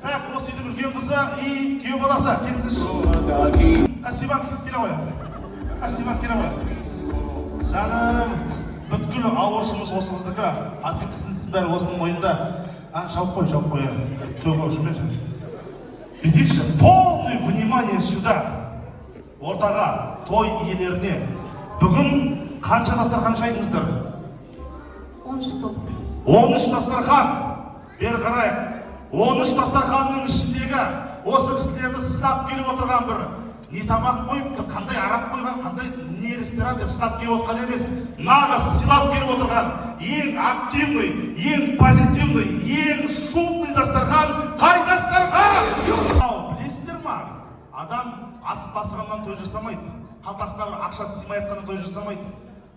Так, осы үйдің үлкен қызы и күйеу баласы. Келіңіздерші. Каспибан, келе қой. Каспибан, келе қой. Жаным, бүткіл ауыр жұмыс осы қыздікі. Атекісінсіз бәрі осының мойында. Жауып қой. Төгі ұшымен жан. Бетекші, полный внимание сюда. Ортаға, той иелеріне. Бүгін қанша дастархан жайдыңыздар? 13 топ. 13 дастархан. Бері қарайық. 13 дастарханның ішіндегі осы кісілерді сынап келіп отырған бір не тамақ қойыпты, қандай арақ қойған, қандай не ресторан деп сынап келіп отырған емес, нағыз сыйлап келіп отырған ең активный, ең позитивный, ең шумный дастархан қай дастархан? Білесіздер ма? Адам асып тасығаннан той жасамайды, қалтасына ақшасы сыймайатқаннан той жасамайды.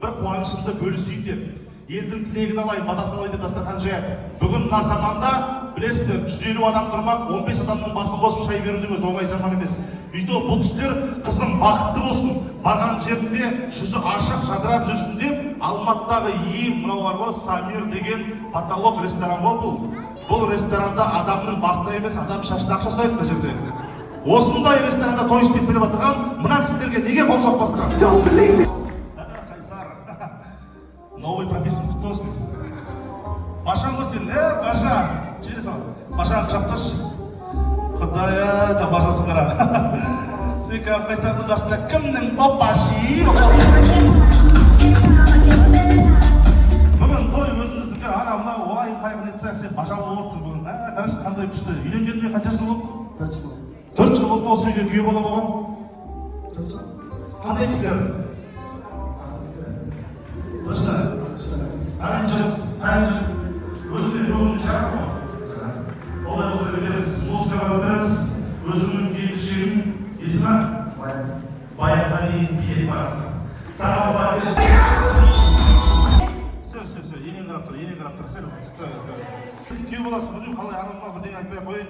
Бір қуанышымды бөлісейін деп, елдің тілегін алайын, батасын алайын деп дастархан жаяды. Бүгін мына заманда білесіздер, 150 адам тұрмақ, 15 адамның басын қосып шай беру деген оңай заман емес. Үйде бұл кісілер қызым бақытты болсын, барған жерінде жүзі ашық жадырап жүрсін деп, Алматыдағы ең мынау бар ғой, Самир деген потолок ресторан ғой бұл. Бұл ресторанда адамның басына емес, адам шашына ақша ұстайды бұл жерде. Осындай ресторанда той істеп беріп отырған мына кісілерге неге қол соқпасқа? Қайсар. Новый прописан құтты болсын. Башаң ғой сен, Баша. Жібере сал. Башаң құшақташ. Құдая да башасын қара. Сөйкі Қайсардың қасында кімнің бапаши? Бүгін той өзіміздікі, мына уайым қайғын етсек, сен башаң болып отырсың бүгін. Қарашы, қандай күшті. Үйленгеніне қанша жыл болды? 4 жыл болды. 4 жыл болды ма осы үйге күйеу бала болған? 4 жыл. Қандай кісілер? Точно? Қайын жыл. Өзіне көңілін жағын ғой? Олай болса береміз, музыкаға береміз. Өзінің келіншегін есімі? Баянға дейін биелі барасы. Саған батеш. Сөр, енен қарап тұр. Сіз күйеу баласы, бұның қалай анамға бірден айтпай қойын.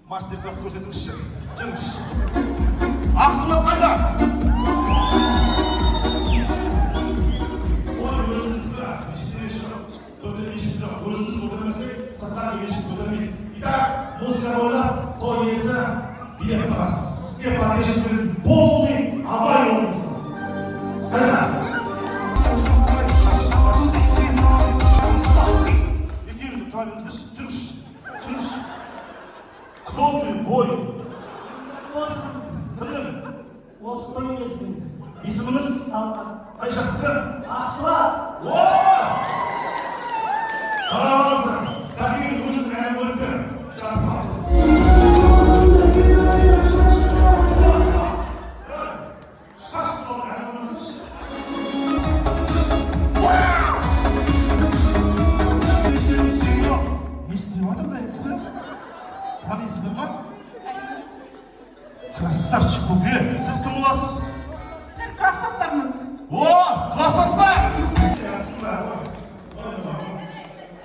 Мастер-класты көрсетіңізші. Жүріңізші. Ақсымат қайда? Той өзімізді, ештеңе шығып, төрден ешін жоқ. Өзіміз көтермесек, сырттан ешін көтермейді. Итак, музыка ойнап, той иесі билет бағасы. Сізге патешінің полный абай болыңыз. Қайда? Екеуіңізді тұра беріңіздерші. Жүріңізші. Кто ты, воин? Кімдің? Осы той иесінің. Есіміңіз? Қай жақтікі? Ақсуа! Қарағалысың, қақиын өзің ән көріп бер. Жақсы. Шашын ол ән көрмесінші. Не істеп атыр да екісі? Танисыздар ма? Красавчик көке, сіз кім боласыз? Сіз класстастармыз. Класстастар!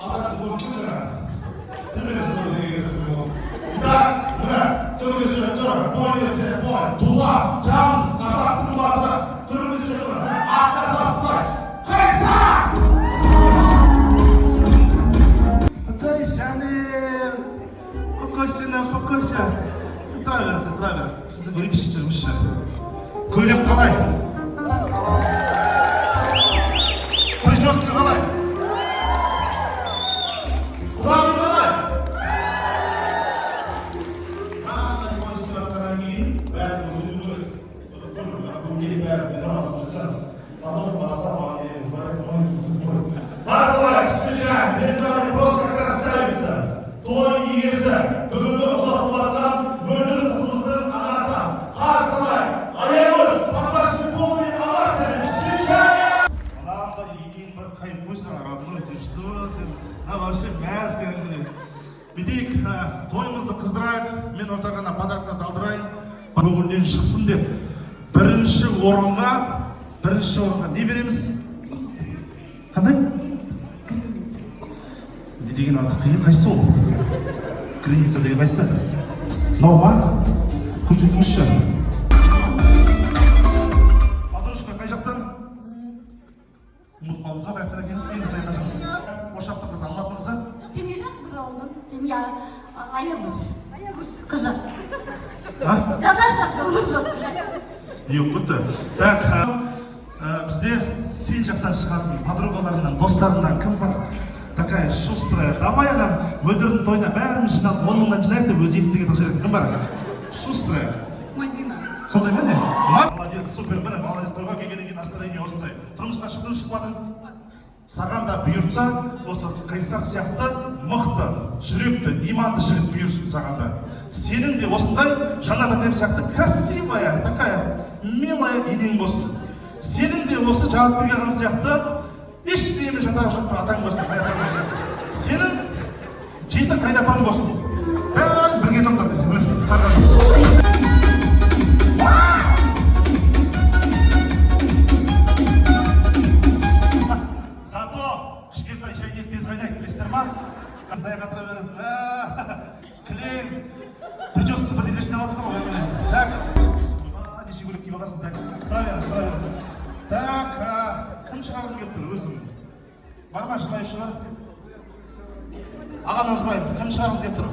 Адам көріп жүр. Кімден сөйлеп дегенсіз бұл? Итак, мына түргізі тұр, полисе, тула, жаныс, қазақтың батыры, түргізі тұр, атасатысы, Қайсар! Құдай жаным, көкөсі. Тұра бер. Сізді көрейікші жүрміші. Көйлек қалай? Прическа қалай? Құлағың қалай? Мағандай қойысты бақтаран кейін бәрін өзіңді көрек. Көмгелі бәрін намазын жүрсіз. Потом бастап Басылай, встречаем, перед вами просто красавица, той иесі, бүгінгі ұзақ болатқан мөлдір қызымыздың анасы. Қарсылай, аягөз, подбашный полный овациями, встречаем! Анамда ең бір кайф қойсаң, родной, ты что, сен? Вообще мәз кәдімгідей. Бетейік, тойымызды қыздырайық, мен ортағана подарканы алдырайын, көңілден шықсын деп. Бірінші орынға не береміз? Қандай? Не деген аты қиын, қайсы ол? Граница деген қайсы? Мынау ма? Көрсетіңізші. Аягөз. Қызы. А? Жадар жақсы болсын. Не болып кетті? Так, бізде сен жақтан шығатын подругаларынан, достарынан кім бар? Такая шустрая. Давай анам мөлдірдің тойына бәріміз жиналып 10 мыңнан жинайық деп өзі ектіге тосыретін кім бар? Шустрая. Мадина. Сондай міне? Молодец, супер, міне, молодец. Тойға келгеннен кейін настроение осындай. Тұрмысқа шықтың, шықпадың? Саған да бұйыртса, осы Қайсар сияқты мықты, жүректі, иманды жігіт бұйырсын саған да. Сенің де осындай Жанат әтем сияқты красивая, такая милая енең болсын. Сенің де осы Жанатбек ағам сияқты ештеңе жатағы жоқ бір атаң болсын, қайратаң болсын. Сенің жеті қайдапаң болсын. Бәрін бірге тоқтар десе білесің. Кішкентай шайнек тез қайнайды, білесіздер ма? Қаздай қатыра бересің. Кілең. Прическасы бірден жинап жатсың ғой. Так. Неше көйлек киіп аласың. Так. Тұра беріңіз. Так. Кім шығарғым келіп тұр өзім? Бар ма жылайшылар? Ағамнан сұрайын. Кім шығарғыңыз келіп тұр?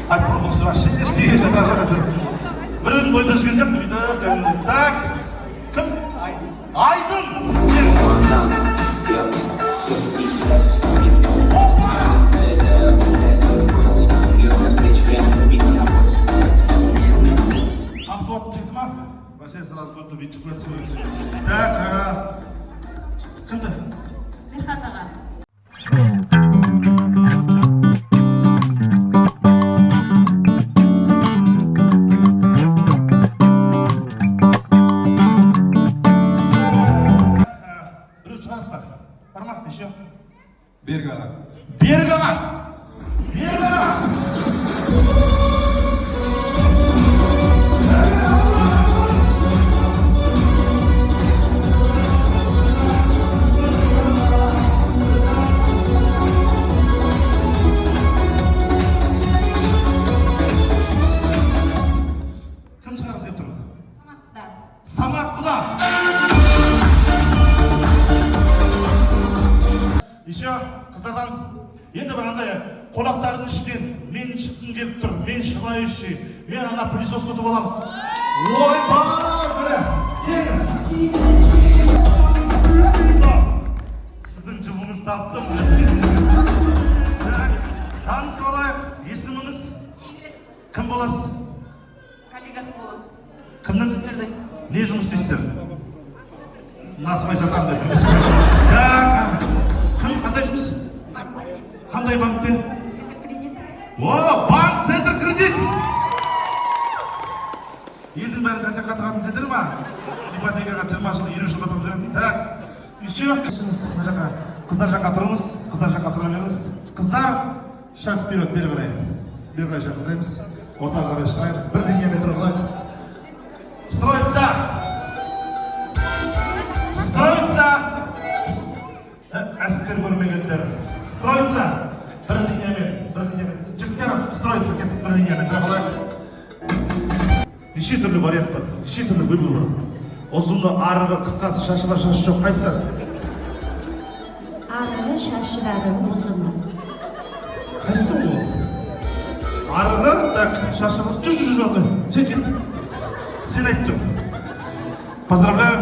Айттым, бұл кісі вообще ештеңе жатар жатыр. Біреудің тойда жүрген сияқты бүйтіп. Так. Кім? Айдын! Ақсуаттың жігіті ма? Бәсе сразу көрді бүйтіп көрді. Так, кімді? Зирхат аға. Еще? Берік аға. Берік аға! Берік аға! Кім шығарғысы деп тұр? Самат құда. Самат құда! Еще қыздардан енді бір андай қонақтардың ішінен мен шыққым келіп тұр, мен желающий, мен ана пылесос тұтып алам. Ойбай, бірі, келіңіз. Стоп. Сіздің жылыңыз таптым. Танысып алайық, есіміңіз? Кім боласыз? Коллегасы болам. Кімнің? Үрдің. Не жұмыс істейсіздер? Насыбай жатам десің. Кім, қандай жұмыс? Банк істейді. Қандай банкте? Центр кредит. О, банк, центр кредит! Елдің бәрін кәсек қатығатын сендер ма? Ипотекаға 20 жыл, 50 жыл қатып жүретін. Так, еще қыздар жаққа тұрыңыз, қыздар жаққа тұра беріңіз. Қыздар, шаг вперед, бері қарай. Бері қарай шаг қараймыз. Ортаға қарай шығайық, бір линиямен тұрғылайық. Строится! Строится! Әскер көрмегендер. Строится! Бір линиямен. Жігіттерім, строится, кеттік бір линиямен тұрғылайық. Неше түрлі вариант бар, неше түрлі выбор бар. Ұзынды, арығы, қысқасы, шашы бар, шашы жоқ, қайсы? Арығы, шашы бәрі, ұзыны. Қайсы ол? Арығы, так, шашы бар, жүр, сен кеттің. Сен айттың. Поздравляю.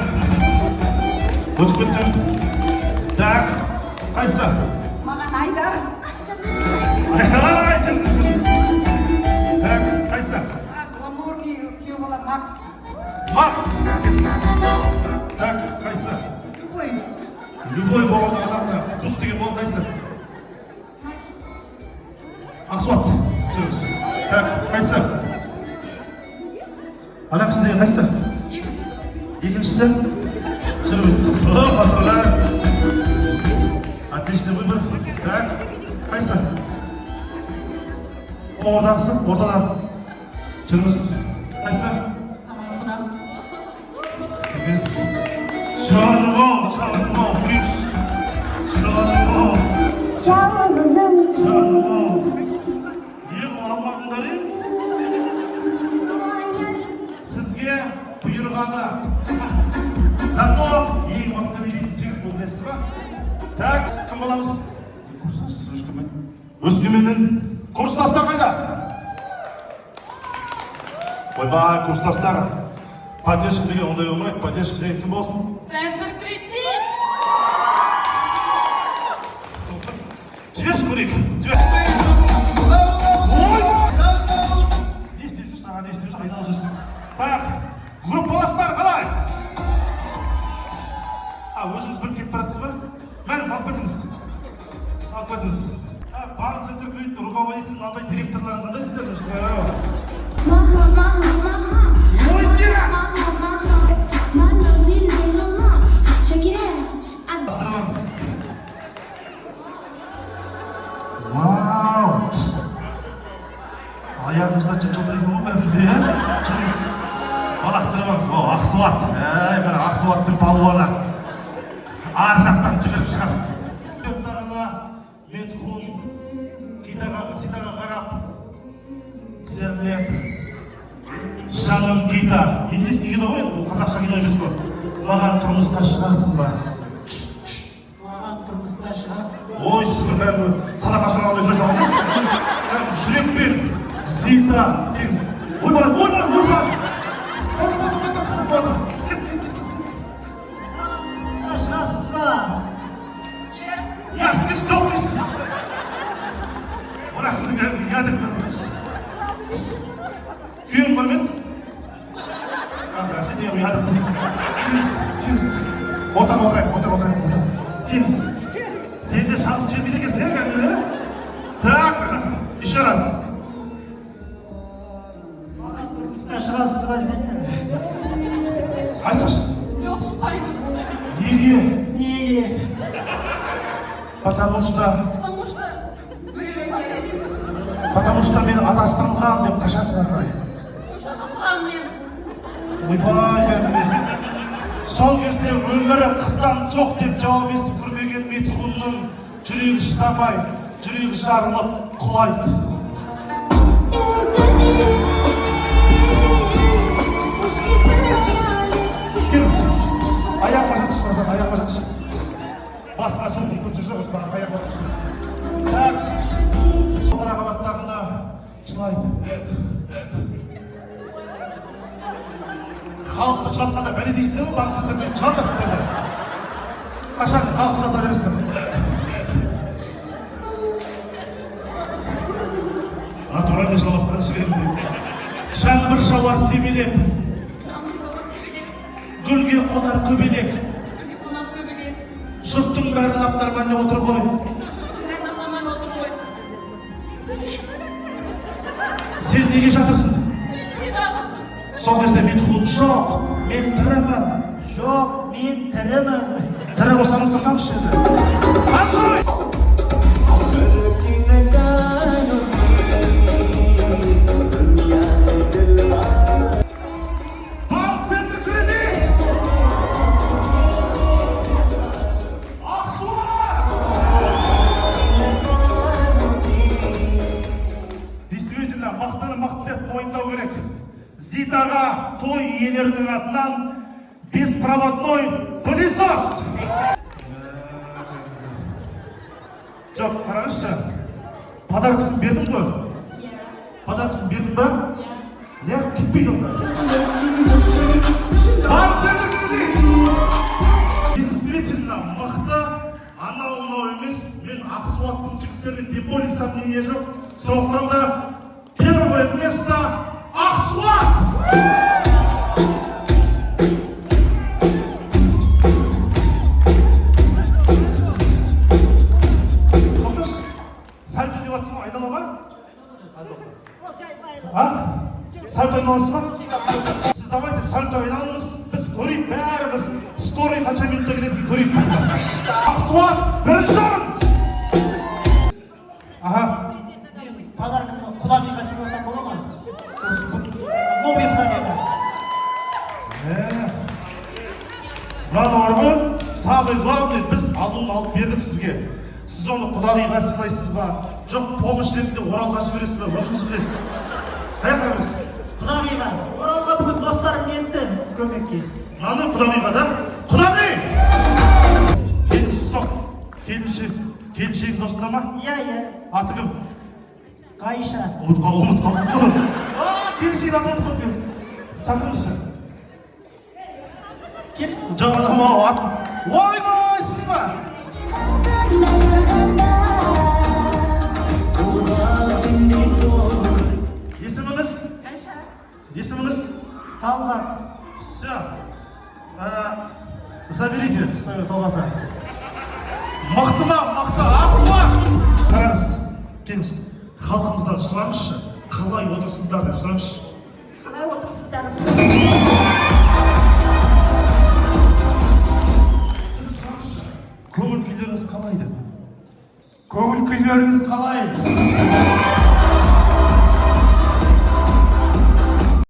Өтіп кеттің. Так, қайсы? Маған Айдар. Жүріңіз. Так, қайсы? Гламурный күйеу бала Макс. Макс! Так, қайсы? Ой. Любой болғанда адамда вкус деген бол қайсы? Ақсуат, жүріңіз. Так, қайсы? Ана кісі қайсы? Екіншісі? Жүріңіз. Поздравляю. Отличный выбор. Так, қайсы? Ордағысы? Ортадағы. Жүріңіз. Қайсы? Canım ol, güç. Canım ol. Niye almadınlar ya? Sizge buyurğanda. Zato iyi mıhtı bilin jigit bu, bilesizmi? Tak, kim bolamız? курстас Өскемен. Өскеменнен курстастар қайда? Ойбай, курстастар. Поддержка деген ондай болмайды. Поддержка деген кім болсын? Центр кредит. Жіберші көрейік. Жібер. Ой! Не істеп жүрсің? Аға, не істеп жүрсің? Қайдан жүрсің? Так, группаластар қалай? Өзіңіз біліп кетіп баратсыз ба? Мәңіз алып кетіңіз. Алып кетіңіз. Банк центр кредит руководитель, мынандай директорларын қандай сендер жүрсің? Maha, maha, maha. Ой, дерең! Maha, maha. My lovely little lumps. Check it out. Тұрыңыз. Вау! Аяғыңызда жып-жылтыр екен ғой бәрінде, ә? Тұрыңыз. Балақтырыңыз, Ақсуат. Бір Ақсуаттың палуаны. Ар жақтан жүгіріп шығасыз. Өттағына Метхун Ситаға қарап тізерлеп жаным Гита. Индийский кино ғой, бұл қазақша кино емес қой. Маған тұрмысқа шығасың ба? Маған тұрмысқа шығасыз. Ой, сіз бір кәдімгі садақа сұрағандай сөз алыңыз. Кәдімгі жүрекпен Зита теңіз. Ойбай! Тұр, қысып болдым. Кет. Тұрмысқа шығасыз ба? Я сіз жоқ дейсіз. Бірақ сіздің кәдімгі ядыр көрмейсіз. Күйеуің бар ма еді? Бәсе не ядыр көрмейсіз. Теңіз. Отырайық. Теңіз. Сенде шанс келмейді екенсің, кәдімгі? Так, еще раз. Маған тұрмысқа шығасыз ба сен? Айтшы. Жоқ, шықпаймын. Неге? Потому что біреуін тапты. Потому что мен адастырылғам деп қашасың ары. Жұмшат асырам мен. Ойбай, кәдімгі. Сол кезде өмірі қыздан жоқ деп жауап естіп көрмеген Метхунның жүрегі шыдамай, жүрегі жарылып құлайды. Кел, аяғыма жатшы. Басқа сол дейін жүрсе осыдан аяғыма жатшы. Так, отыра қалаттағына жылайды. Халықты жылатқанда бәле дейсіңдер ме? Банк центрмен жылатасыңдар ма? Қашан халық жылата бересіңдер ме? Натуральный жылап қарсы беремін. Жаңбыр жауар себелеп, гүлге қонар көбелек. Жұрттың бәрі нормальный отыр ғой. Сен неге жатырсың? Сол кезде Метхун жоқ, мен тірімін. Жоқ, мен тірімін. Тірі болсаңыз тұрсаңызшы еді. Ансой! Банк центр кредит! Ақсуат! Действительно, мақтаны деп мойындау керек. Зитаға той иелерінің атынан беспроводной пылесос! Жоқ, қараңызшы. Подаркасын бердің ғой? Подаркасын бердің ба? Неғып кетпейді онда? Банк центр кредит! Действительно, мықты, анау-мынау емес, мен Ақсуаттың жігіттеріне тем более сомнение жоқ. Сондықтан да первое место Ақсуат! Тоқташ, сальто деп жатсың ғой, айнала ма? Сальто айналасыз ба? Сіз давайте сальто айналыңыз, біз көрейік, бәріміз скорый қанша минутта келеді көрейік. Ақсуат, бірінші орын! Подаркамды құдағиға сыйласам бола ма? Новый құдағиға. Мынаны бар ғой, самый главный, біз алдын алып бердік сізге. Сіз оны құдағиға сыйлайсыз ба? Жоқ, помощь ретінде Оралға жібересіз ба? Өзіңіз білесіз. Қаяққа бересіз? Құдағиға. Оралға бүгін достарым келді көмекке. Мынаны құдағиға да? Құдағи! Келінші, стоп. келіншегіңіз осында ма? Иә, иә. Аты кім? Қайша. Ұмытып қалдыңыз ғой. Келіншегін аты ұмытып қалдым. Шақырыңызшы. Кел. Жоқ адам-ау, атын. Ойбай, сіз ба? Есіміңіз? Қайша. Есіміңіз? Талғат. Все. Заберите свою талғаты. Мықты ма, мықты, ақсы ма? Қараңыз, келіңіз. Халқымыздан сұраңызшы, қалай отырсыңдар деп сұраңызшы. қалай отырсыздар? Көңіл күйлеріңіз қалай деп? Көңіл күйлеріңіз қалай?